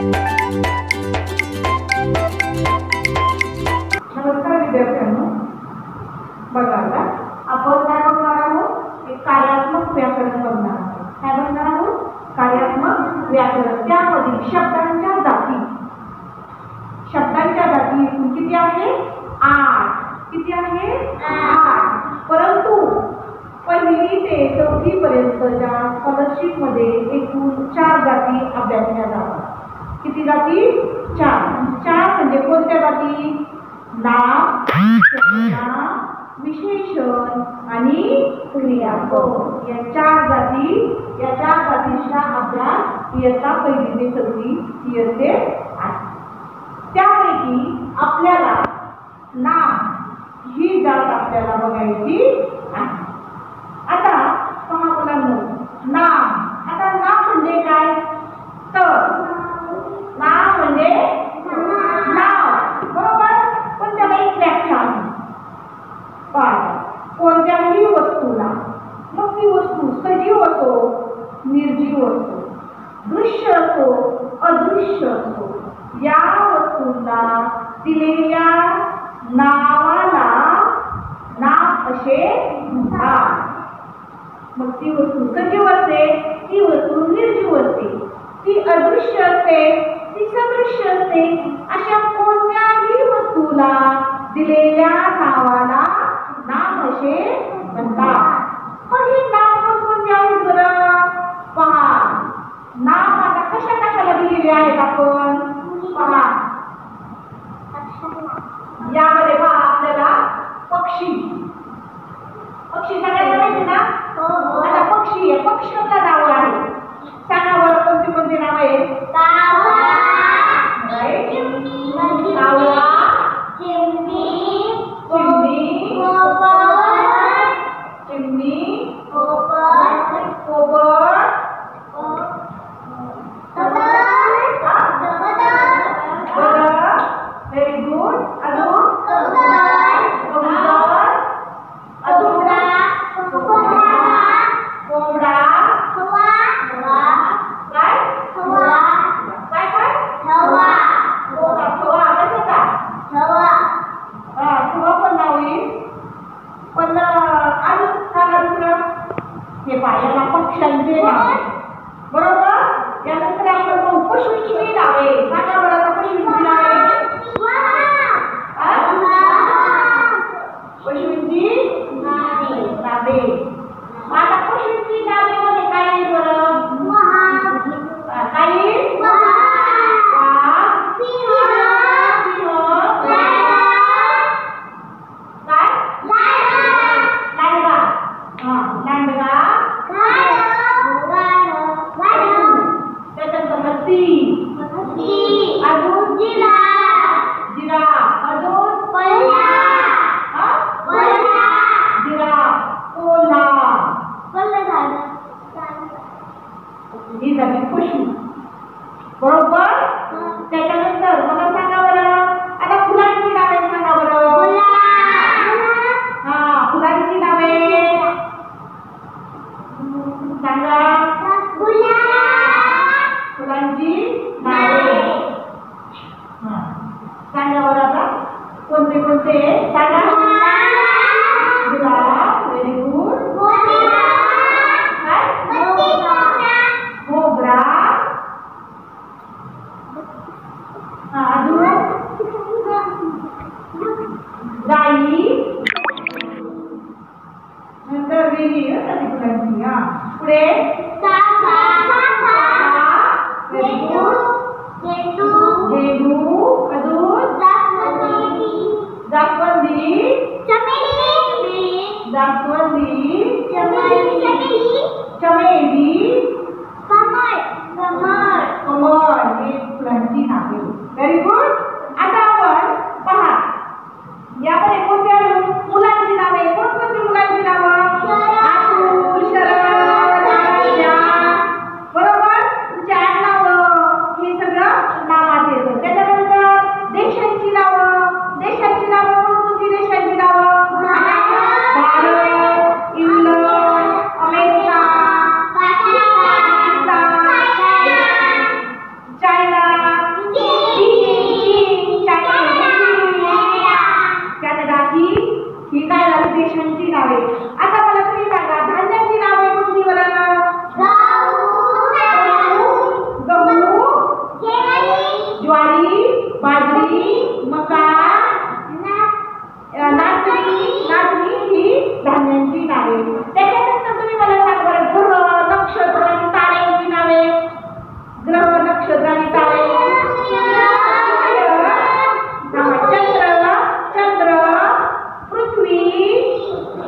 नमस्कार विद्यार्थ्यांनो, बघा आता आपण काय बघणार आहोत, एक कार्यात्मक व्याकरण बघणार आहोत. काय बघणार आहोत? कार्यात्मक व्याकरण. त्यामध्ये शब्दांच्या जाती एकूण किती आहे? 8. किती आहे? 8. परंतु पहिली ते 4थी पर्यंतच्या स्कॉलरशिप मध्ये एकूण 4 जाती अभ्यासल्या जातात. किती जाती? 4 म्हणजे कोणत्या जाती? नाम, विशेषण आणि क्रियापद. या 4 जातींचा अभ्यास इयत्ता 1 ते 4 इयत्ते आहे. त्यापैकी आपल्याला नाम ही जात आपल्याला बघायची आहे. आता पहा मुलांनो, नाम. आता नाम म्हणजे काय? तर नाम म्हणजे नाव, बरोबर. पण त्याला एक व्याख्या आहे. कोणत्याही वस्तूला, मग ती वस्तू सजीव असो निर्जीव असो, दृश्य असो अदृश्य असो, या वस्तूला दिलेल्या नावाला नाम असे म्हणतात. मग ती वस्तू सजीव असते, ती वस्तू निर्जीव असते, ती अदृश्य असते, ती सदृश्य असते. अशा कोणत्याही वस्तूला दिलेल्या नावाला नाम असे म्हणतात. पण ही नाम कोणती आहेत बरं? पहा, नाम आता कशा कशाला दिलेली आहेत आपण पहा. यामध्ये पहा आपल्याला पक्षी सगळ्यांना माहिती ना? आता पक्ष्याला नाव आहे. सांगा बरं कोणती कोणती नाव आहेत? कावळा, चिमणी, व्हेरी गुड. हे पायाला पक्ष्यांचे नाव, बरोबर. यानंतर आपण पशूंची नावे. सांगा बरं आता पशूंची नावे. पशूंची नावे. आता पशूंची नावे मध्ये काय आहे बरं? काही ही झाली पशु, बरोबर. त्याच्यानंतर मला सांगा बरं आता फुलांची नावे. सांगा बरं. फुलांची नावे सांगा. फुलांची नावे सांगा बरं. आता कोणते कोणते सांगा. गुलाब, व्हेरी गुड. मोगरा, गाई, नंतर वेली फुलांची. पुढे झेंडू, अजून जास्वंदी, चमेली, कमळ. हे फुलांची नावे. Very good. आता आपण पहा यामध्ये कोणत्या मुलांची नावे. कोणकोणती मुलांची नावं? अतुल, शरद, आराध्या, बरोबर. तुमची आडनावं हे सगळं नावात येतं. त्याच्यानंतर देशांची नावं. कोणकोणती देशांची नावं? Bharat, England, America, Pakistan, China, देशांची नावे. आता मला तुम्ही सांगा धान्याची नावे कोणती बरं? गहू, ज्वारी, बाजरी, मका, नाचणी ही धान्यांची नावे. त्याच्यानंतर तुम्ही मला सांगा बरं ग्रह, नक्षत्र आणि ताऱ्यांची नावे. ग्रह, नक्षत्र आणि तारे. चंद्र, पृथ्वी,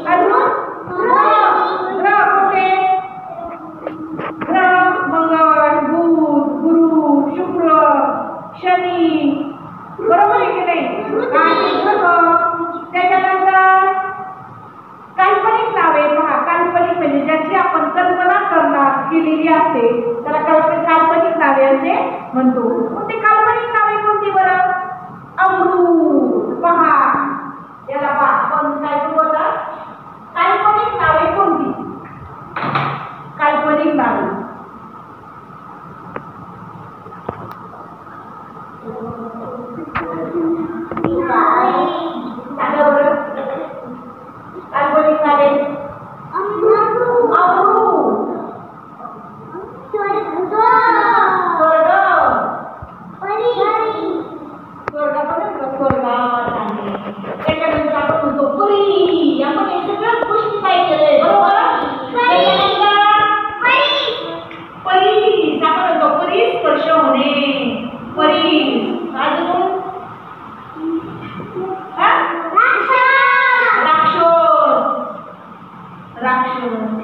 अजून ग्रह कोणते? ग्रह मंगळ, बुध, गुरु, शुक्र, शनी. बरोबर आहे की नाही? आणि ग्रह. त्याच्यानंतर काल्पनिक नावे पहा. काल्पनिक म्हणजे ज्याची आपण कल्पना करणार केलेली असते त्याला काल्पनिक नावे असे म्हणतो. मग ते काल्पनिक नावे कोणती बरं? अमृत. पहा याला पहा आपण काय बोलतात काल्पनिक नावे कोणती? काल्पनिक नावे काल्पनिक नावे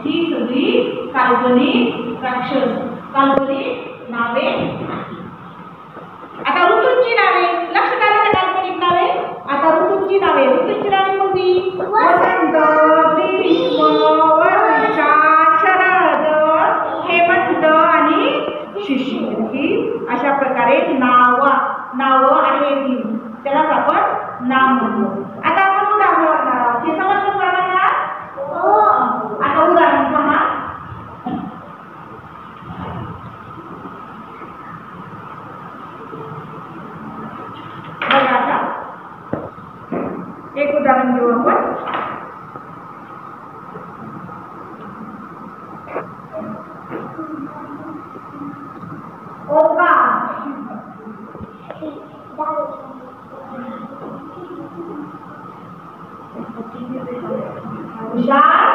ही सगळी काल्पनिक काल्पनिक नावे. आता ऋतूंची नावे लक्षात आलं का? काल्पनिक नावे. आता ऋतूंची नावे. ऋतूंची नावे कोणती? वसंत, ग्रीष्म, वर्षा, शरद, हेमंत आणि शिशिर. ही अशा प्रकारे नाव आहेत. त्यालाच आपण नाम म्हणतो. आता आपण उदाहरण बघणार आहोत. हे समजलं सर्वांना? आता उदाहरण पहा. बघा आता एक उदाहरण घेऊ आपण. ओंकार, हुशार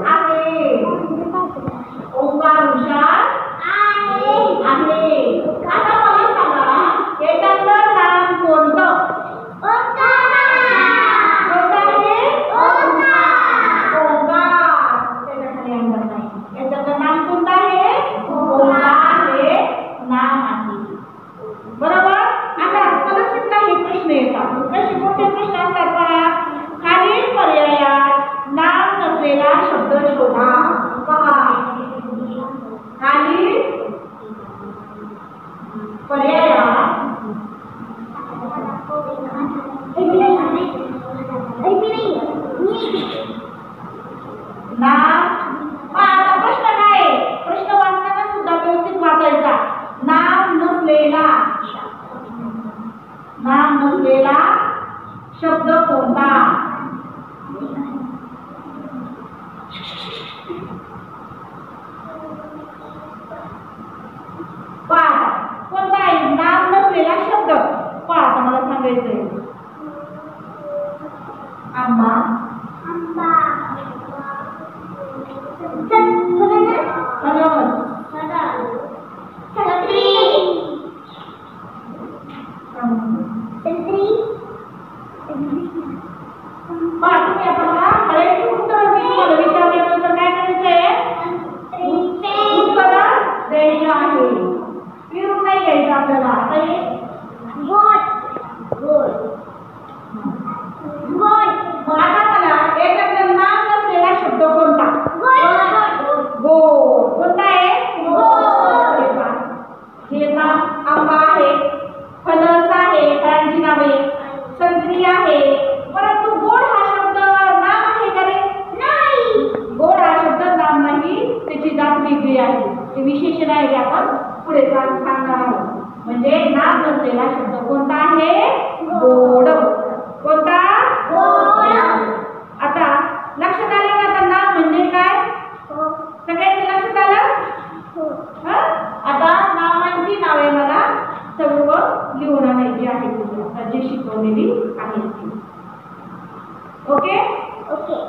आहे. ओंकार हुशार आहे. आता मला सांगा याच्यातलं नाम कोणतं? कोणतं आहे? ओंकार. त्याच्या खाली अंतर नाही. याच्यातलं नाम कोणतं आहे? ओंकार हे नाम आहे. बरोबर. आता परीक्षेला हे प्रश्न येतात. कसे कोणते प्रश्न असतात पहा. खालील पर्यायात नाम नसलेला शब्द शोधा. पहा खालील पर्यायात नाम. आता प्रश्न काय आहे? प्रश्न वाचताना सुद्धा व्यवस्थित वाचायचा. नाम नसलेला शब्द कोणता? पहा कोणता आहे नाम नसलेला शब्द? पहा आता मला सांगायचंय. आंबा, तुम्ही आपल्याला हळेची उत्तर विचारल्यानंतर काय करायचंय? उत्तर द्यायचं आहे. फिरून नाही घ्यायचं आपल्याला. आता हे आता मला याच्यातलं नाम नसलेला शब्द कोणता? गोड. कोणता आहे? हे नाम आंबा आहे, फणस आहे, फळांची नावे, संत्री आहे. परंतु गोड हा शब्द नाम आहे का रे? नाही. गोड हा शब्द नाम नाही. त्याची जात वेगळी आहे. ते विशेषण आहे. आपण पुढे सांगणार आहोत. म्हणजे नाम नसलेला शब्द कोणता आहे? गोड. कोणता? गोड. आहे तुझी आता जी शिकवलेली आहे ती. ओके. ओके.